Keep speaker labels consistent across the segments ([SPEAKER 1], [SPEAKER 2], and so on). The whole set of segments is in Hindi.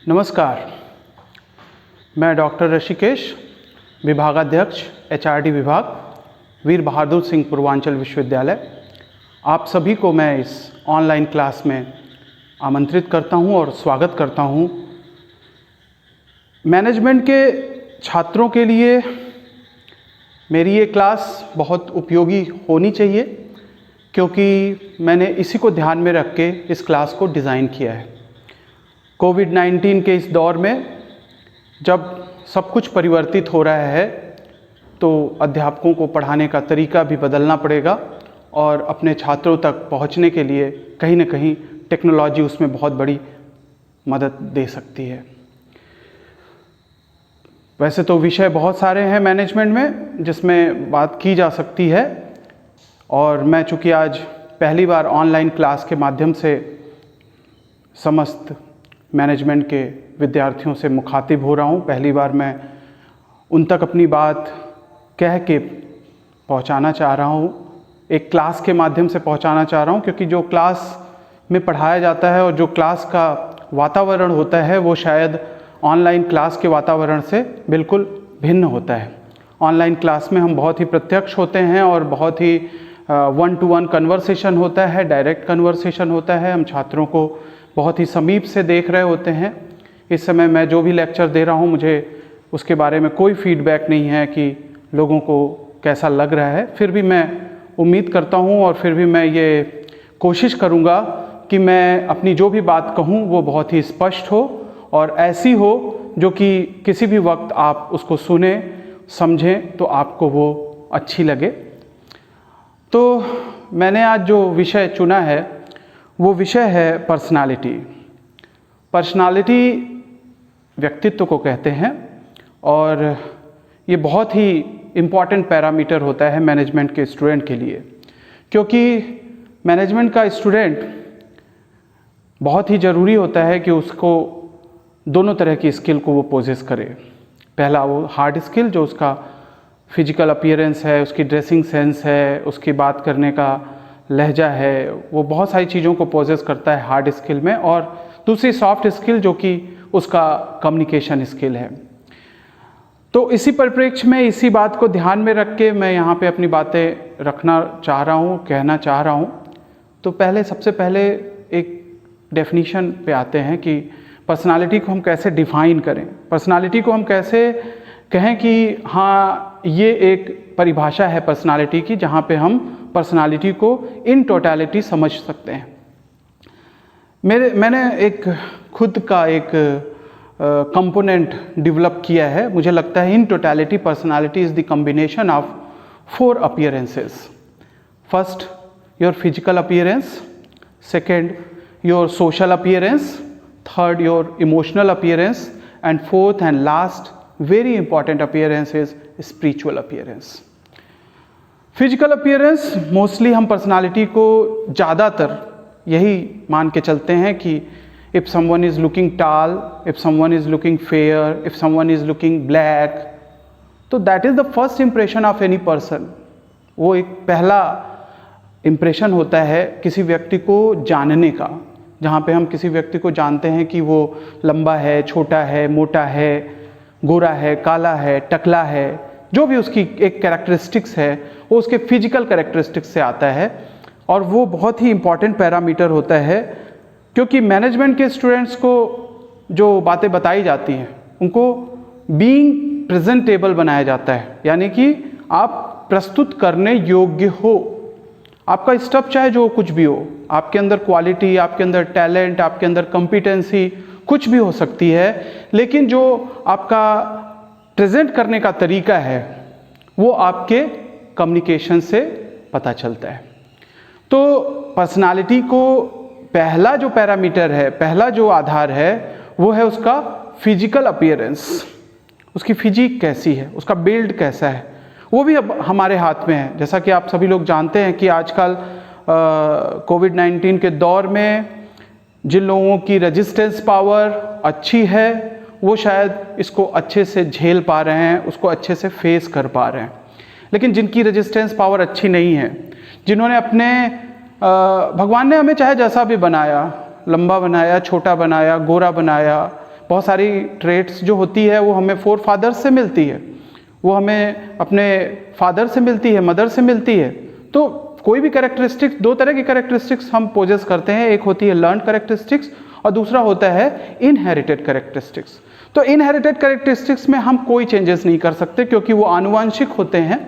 [SPEAKER 1] नमस्कार, मैं डॉक्टर ऋषिकेश, विभागाध्यक्ष एचआरडी विभाग, वीर बहादुर सिंह पूर्वांचल विश्वविद्यालय। आप सभी को मैं इस ऑनलाइन क्लास में आमंत्रित करता हूं और स्वागत करता हूं। मैनेजमेंट के छात्रों के लिए मेरी ये क्लास बहुत उपयोगी होनी चाहिए, क्योंकि मैंने इसी को ध्यान में रख के इस क्लास को डिज़ाइन किया है। कोविड-19 के इस दौर में जब सब कुछ परिवर्तित हो रहा है तो अध्यापकों को पढ़ाने का तरीका भी बदलना पड़ेगा और अपने छात्रों तक पहुंचने के लिए कहीं ना कहीं टेक्नोलॉजी उसमें बहुत बड़ी मदद दे सकती है। वैसे तो विषय बहुत सारे हैं मैनेजमेंट में जिसमें बात की जा सकती है, और मैं चूँकि आज पहली बार ऑनलाइन क्लास के माध्यम से समस्त मैनेजमेंट के विद्यार्थियों से मुखातिब हो रहा हूँ, पहली बार मैं उन तक अपनी बात कह के पहुँचाना चाह रहा हूँ, एक क्लास के माध्यम से पहुँचाना चाह रहा हूँ, क्योंकि जो क्लास में पढ़ाया जाता है और जो क्लास का वातावरण होता है वो शायद ऑनलाइन क्लास के वातावरण से बिल्कुल भिन्न होता है। ऑनलाइन क्लास में हम बहुत ही प्रत्यक्ष होते हैं और बहुत ही वन टू वन कन्वर्सेशन होता है, डायरेक्ट कन्वर्सेशन होता है। हम छात्रों को बहुत ही समीप से देख रहे होते हैं। इस समय मैं जो भी लेक्चर दे रहा हूँ, मुझे उसके बारे में कोई फीडबैक नहीं है कि लोगों को कैसा लग रहा है। फिर भी मैं उम्मीद करता हूँ और फिर भी मैं ये कोशिश करूँगा कि मैं अपनी जो भी बात कहूँ वो बहुत ही स्पष्ट हो और ऐसी हो जो कि किसी भी वक्त आप उसको सुने समझें तो आपको वो अच्छी लगे। तो मैंने आज जो विषय चुना है वो विषय है पर्सनालिटी। पर्सनालिटी व्यक्तित्व को कहते हैं और ये बहुत ही इम्पॉर्टेंट पैरामीटर होता है मैनेजमेंट के स्टूडेंट के लिए, क्योंकि मैनेजमेंट का स्टूडेंट बहुत ही ज़रूरी होता है कि उसको दोनों तरह की स्किल को वो पोजेस करे। पहला वो हार्ड स्किल, जो उसका फिजिकल अपीयरेंस है, उसकी ड्रेसिंग सेंस है, उसकी बात करने का लहजा है, वो बहुत सारी चीज़ों को पोजेस करता है हार्ड स्किल में। और दूसरी सॉफ्ट स्किल जो कि उसका कम्युनिकेशन स्किल है। तो इसी परिप्रेक्ष्य में इसी बात को ध्यान में रख के मैं यहाँ पे अपनी बातें रखना चाह रहा हूँ, कहना चाह रहा हूँ। तो सबसे पहले एक डेफिनीशन पे आते हैं कि पर्सनालिटी को हम कैसे डिफ़ाइन करें, पर्सनालिटी को हम कैसे कहें कि हाँ ये एक परिभाषा है पर्सनालिटी की, जहाँ पे हम पर्सनालिटी को इन टोटलिटी समझ सकते हैं। मैंने एक खुद का एक कंपोनेंट डेवलप किया है। मुझे लगता है in totality personality is the combination of 4 appearances. First, your physical appearance, second your social appearance, third your emotional appearance, and fourth and last very important appearance is spiritual appearance. Physical appearance mostly हम personality को ज़्यादातर यही मान के चलते हैं कि if someone is looking tall, if someone is looking fair, if someone is looking black, तो that is the first impression of any person. वो एक पहला impression होता है किसी व्यक्ति को जानने का, जहाँ पे हम किसी व्यक्ति को जानते हैं कि वो लंबा है, छोटा है, मोटा है, गोरा है, काला है, टकला है, जो भी उसकी एक कैरेक्टरिस्टिक्स है वो उसके फिजिकल कैरेक्टरिस्टिक्स से आता है। और वो बहुत ही इम्पॉर्टेंट पैरामीटर होता है, क्योंकि मैनेजमेंट के स्टूडेंट्स को जो बातें बताई जाती हैं उनको बीइंग प्रेजेंटेबल बनाया जाता है, यानी कि आप प्रस्तुत करने योग्य हो। आपका स्टफ चाहे जो कुछ भी हो, आपके अंदर क्वालिटी, आपके अंदर टैलेंट, आपके अंदर कॉम्पिटेंसी कुछ भी हो सकती है, लेकिन जो आपका प्रेजेंट करने का तरीका है वो आपके कम्युनिकेशन से पता चलता है। तो पर्सनालिटी को पहला जो पैरामीटर है, पहला जो आधार है वो है उसका फिजिकल अपीयरेंस। उसकी फिजिक कैसी है, उसका बिल्ड कैसा है, वो भी अब हमारे हाथ में है। जैसा कि आप सभी लोग जानते हैं कि आजकल कोविड-19 के दौर में जिन लोगों की रेजिस्टेंस पावर अच्छी है वो शायद इसको अच्छे से झेल पा रहे हैं, उसको अच्छे से फेस कर पा रहे हैं। लेकिन जिनकी रेजिस्टेंस पावर अच्छी नहीं है, जिन्होंने अपने भगवान ने हमें चाहे जैसा भी बनाया, लंबा बनाया, छोटा बनाया, गोरा बनाया, बहुत सारी ट्रेट्स जो होती है वो हमें फोर फादर्स से मिलती है, वो हमें अपने फादर से मिलती है, मदर से मिलती है। तो कोई भी कैरेक्टरिस्टिक्स, दो तरह की कैरेक्टरिस्टिक्स हम पोजेस करते हैं, एक होती है लर्न कैरेक्टरिस्टिक्स और दूसरा होता है इनहेरिटेड कैरेक्टरिस्टिक्स। तो इनहेरिटेड कैरेक्टरिस्टिक्स में हम कोई चेंजेस नहीं कर सकते क्योंकि वो आनुवंशिक होते हैं,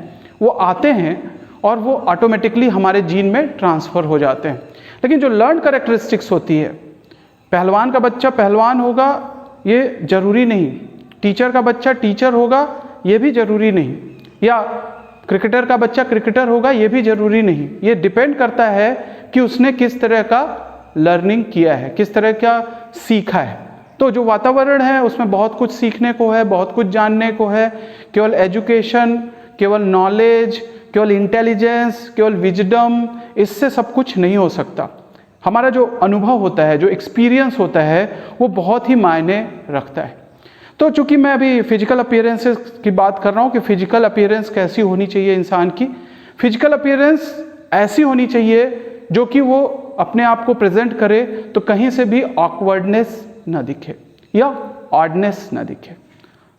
[SPEAKER 1] वो आते हैं और वो ऑटोमेटिकली हमारे जीन में ट्रांसफ़र हो जाते हैं। लेकिन जो लर्न कैरेक्टरिस्टिक्स होती है, पहलवान का बच्चा पहलवान होगा ये ज़रूरी नहीं, टीचर का बच्चा टीचर होगा ये भी ज़रूरी नहीं, या क्रिकेटर का बच्चा क्रिकेटर होगा ये भी ज़रूरी नहीं। ये डिपेंड करता है कि उसने किस तरह का लर्निंग किया है, किस तरह का सीखा है। तो जो वातावरण है उसमें बहुत कुछ सीखने को है, बहुत कुछ जानने को है। केवल एजुकेशन, केवल नॉलेज, केवल इंटेलिजेंस, केवल विजडम, इससे सब कुछ नहीं हो सकता। हमारा जो अनुभव होता है, जो एक्सपीरियंस होता है, वो बहुत ही मायने रखता है। तो चूंकि मैं अभी फिजिकल अपीयरेंसेस की बात कर रहा हूँ कि फिजिकल अपीयरेंस कैसी होनी चाहिए इंसान की, फिजिकल अपीयरेंस ऐसी होनी चाहिए जो कि वो अपने आप को प्रेजेंट करे तो कहीं से भी ऑकवर्डनेस ना दिखे या ऑडनेस ना दिखे।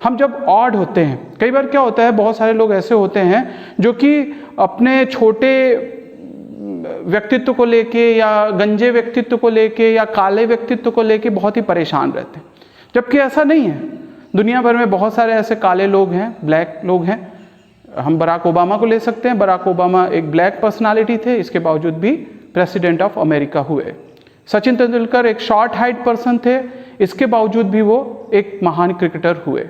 [SPEAKER 1] हम जब ऑड होते हैं, कई बार क्या होता है, बहुत सारे लोग ऐसे होते हैं जो कि अपने छोटे व्यक्तित्व को लेके या गंजे व्यक्तित्व को लेके या काले व्यक्तित्व को लेके बहुत ही परेशान रहते हैं, जबकि ऐसा नहीं है। दुनिया भर में बहुत सारे ऐसे काले लोग हैं, ब्लैक लोग हैं। हम बराक ओबामा को ले सकते हैं। बराक ओबामा एक ब्लैक पर्सनालिटी थे, इसके बावजूद भी प्रेसिडेंट ऑफ अमेरिका हुए। सचिन तेंदुलकर एक शॉर्ट हाइट पर्सन थे, इसके बावजूद भी वो एक महान क्रिकेटर हुए।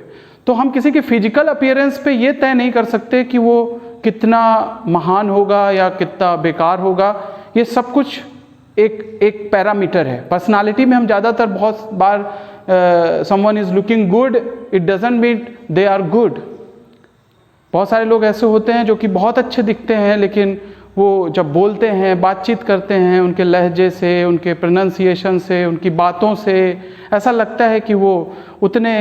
[SPEAKER 1] तो हम किसी के फिजिकल अपीयरेंस पे ये तय नहीं कर सकते कि वो कितना महान होगा या कितना बेकार होगा। ये सब कुछ एक पैरामीटर है। पर्सनालिटी में हम ज़्यादातर बहुत बार someone is looking good, it doesn't mean they are good. बहुत सारे लोग ऐसे होते हैं जो कि बहुत अच्छे दिखते हैं, लेकिन वो जब बोलते हैं, बातचीत करते हैं, उनके लहजे से, उनके प्रोनाउंसिएशन से, उनकी बातों से ऐसा लगता है कि वो उतने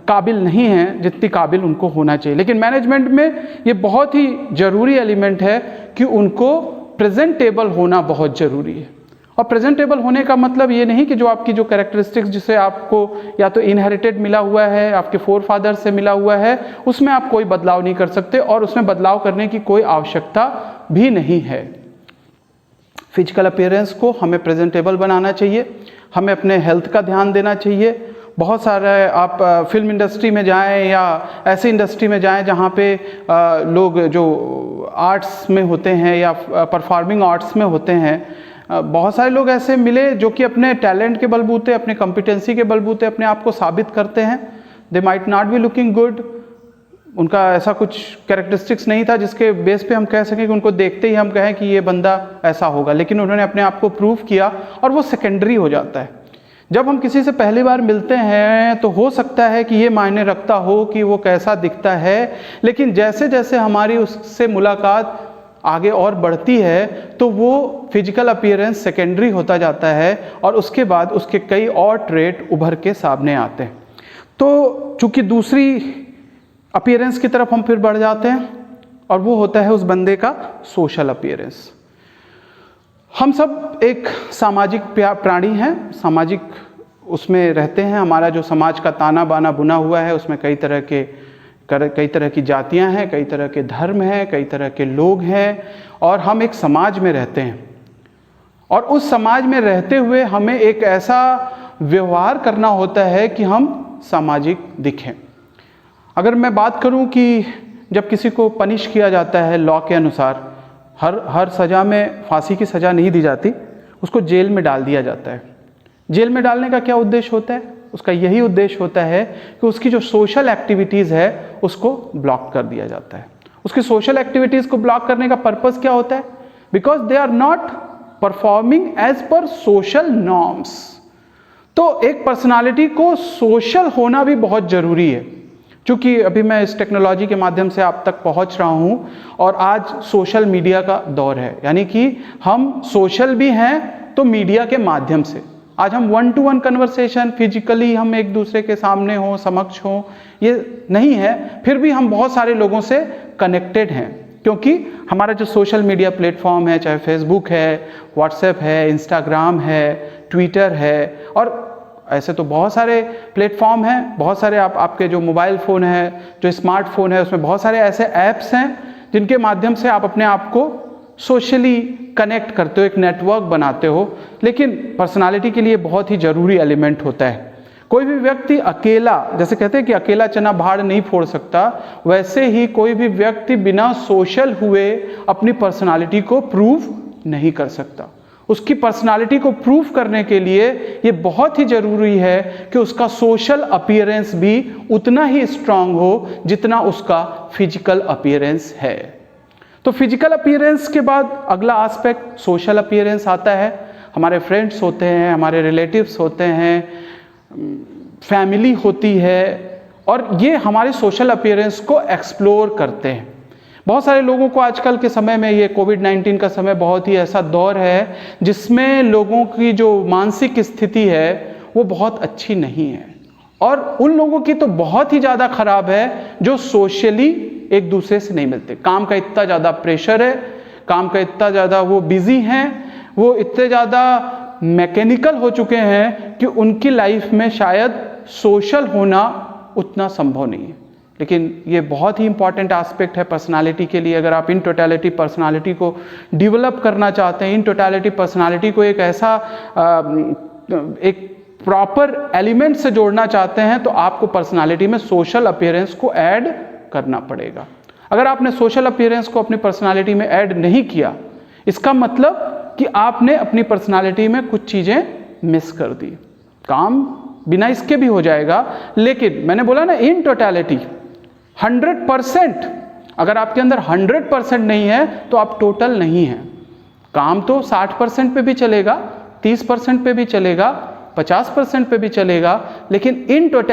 [SPEAKER 1] काबिल नहीं हैं जितनी काबिल उनको होना चाहिए। लेकिन मैनेजमेंट में ये बहुत ही ज़रूरी एलिमेंट है कि उनको प्रेजेंटेबल होना बहुत ज़रूरी है। और प्रेजेंटेबल होने का मतलब ये नहीं कि जो आपकी जो कैरेक्टरिस्टिक्स जिसे आपको या तो इनहेरिटेड मिला हुआ है, आपके फोर फादर से मिला हुआ है, उसमें आप कोई बदलाव नहीं कर सकते और उसमें बदलाव करने की कोई आवश्यकता भी नहीं है। फिजिकल अपीयरेंस को हमें प्रेजेंटेबल बनाना चाहिए, हमें अपने हेल्थ का ध्यान देना चाहिए। बहुत सारे आप फिल्म इंडस्ट्री में जाएं या ऐसी इंडस्ट्री में जाएं जहाँ पे लोग जो आर्ट्स में होते हैं या परफॉर्मिंग आर्ट्स में होते हैं, बहुत सारे लोग ऐसे मिले जो कि अपने टैलेंट के बलबूते, अपने कॉम्पिटेंसी के बलबूते अपने आप को साबित करते हैं। They might not be looking good, उनका ऐसा कुछ कैरेक्टरिस्टिक्स नहीं था जिसके बेस पे हम कह सकें कि उनको देखते ही हम कहें कि ये बंदा ऐसा होगा, लेकिन उन्होंने अपने आप को प्रूव किया और वो सेकेंडरी हो जाता है। जब हम किसी से पहली बार मिलते हैं तो हो सकता है कि ये मायने रखता हो कि वो कैसा दिखता है, लेकिन जैसे जैसे हमारी उससे मुलाकात आगे और बढ़ती है तो वो फिजिकल अपीयरेंस सेकेंडरी होता जाता है और उसके बाद उसके कई और ट्रेट उभर के सामने आते हैं। तो चूंकि दूसरी अपीयरेंस की तरफ हम फिर बढ़ जाते हैं और वो होता है उस बंदे का सोशल अपीयरेंस। हम सब एक सामाजिक प्राणी हैं, सामाजिक उसमें रहते हैं। हमारा जो समाज का ताना बाना बुना हुआ है उसमें कई तरह की जातियां हैं, कई तरह के धर्म हैं, कई तरह के लोग हैं और हम एक समाज में रहते हैं। और उस समाज में रहते हुए हमें एक ऐसा व्यवहार करना होता है कि हम सामाजिक दिखें। अगर मैं बात करूं कि जब किसी को पनिश किया जाता है लॉ के अनुसार, हर सज़ा में फांसी की सज़ा नहीं दी जाती, उसको जेल में डाल दिया जाता है। जेल में डालने का क्या उद्देश्य होता है? उसका यही उद्देश्य होता है कि उसकी जो सोशल एक्टिविटीज़ है उसको ब्लॉक कर दिया जाता है। उसकी सोशल एक्टिविटीज़ को ब्लॉक करने का पर्पस क्या होता है? Because they are not performing as per social norms. तो एक पर्सनालिटी को सोशल होना भी बहुत ज़रूरी है। क्योंकि अभी मैं इस टेक्नोलॉजी के माध्यम से आप तक पहुंच रहा हूं और आज सोशल मीडिया का दौर है, यानी कि हम सोशल भी हैं तो मीडिया के माध्यम से। आज हम 1-to-1 कन्वर्सेशन, फिजिकली हम एक दूसरे के सामने हों, समक्ष हों, ये नहीं है, फिर भी हम बहुत सारे लोगों से कनेक्टेड हैं क्योंकि हमारा जो सोशल मीडिया प्लेटफॉर्म है, चाहे फेसबुक है, व्हाट्सएप है, इंस्टाग्राम है, ट्विटर है और ऐसे तो बहुत सारे प्लेटफॉर्म हैं, बहुत सारे आपके जो मोबाइल फ़ोन है, जो स्मार्टफोन है, उसमें बहुत सारे ऐसे ऐप्स हैं जिनके माध्यम से आप अपने आप को सोशली कनेक्ट करते हो, एक नेटवर्क बनाते हो। लेकिन पर्सनालिटी के लिए बहुत ही ज़रूरी एलिमेंट होता है। कोई भी व्यक्ति अकेला, जैसे कहते हैं कि अकेला चना भाड़ नहीं फोड़ सकता, वैसे ही कोई भी व्यक्ति बिना सोशल हुए अपनी पर्सनालिटी को प्रूव नहीं कर सकता। उसकी पर्सनालिटी को प्रूव करने के लिए ये बहुत ही ज़रूरी है कि उसका सोशल अपीयरेंस भी उतना ही स्ट्रांग हो जितना उसका फिजिकल अपीयरेंस है। तो फिजिकल अपीयरेंस के बाद अगला एस्पेक्ट सोशल अपीयरेंस आता है। हमारे फ्रेंड्स होते हैं, हमारे रिलेटिव्स होते हैं, फैमिली होती है, और ये हमारे सोशल अपीयरेंस को एक्सप्लोर करते हैं। बहुत सारे लोगों को आजकल के समय में, ये कोविड-19 का समय बहुत ही ऐसा दौर है जिसमें लोगों की जो मानसिक स्थिति है वो बहुत अच्छी नहीं है, और उन लोगों की तो बहुत ही ज़्यादा खराब है जो सोशली एक दूसरे से नहीं मिलते। काम का इतना ज़्यादा प्रेशर है, काम का इतना ज़्यादा वो बिजी हैं, वो इतने ज़्यादा मैकेनिकल हो चुके हैं कि उनकी लाइफ में शायद सोशल होना उतना संभव नहीं है। लेकिन ये बहुत ही इंपॉर्टेंट एस्पेक्ट है पर्सनालिटी के लिए। अगर आप इन टोटलिटी पर्सनालिटी को डेवलप करना चाहते हैं, इन टोटलिटी पर्सनालिटी को एक ऐसा एक प्रॉपर एलिमेंट से जोड़ना चाहते हैं, तो आपको पर्सनालिटी में सोशल अपीयरेंस को ऐड करना पड़ेगा। अगर आपने सोशल अपीयरेंस को अपनी पर्सनालिटी में ऐड नहीं किया, इसका मतलब कि आपने अपनी पर्सनालिटी में कुछ चीज़ें मिस कर दी। काम बिना इसके भी हो जाएगा, लेकिन मैंने बोला ना, इन टोटलिटी 100%, अगर आपके अंदर 100% नहीं है तो आप टोटल नहीं हैं। काम तो 60% पे भी चलेगा, 30% पे भी चलेगा, 50% पे भी चलेगा, लेकिन इन टोटल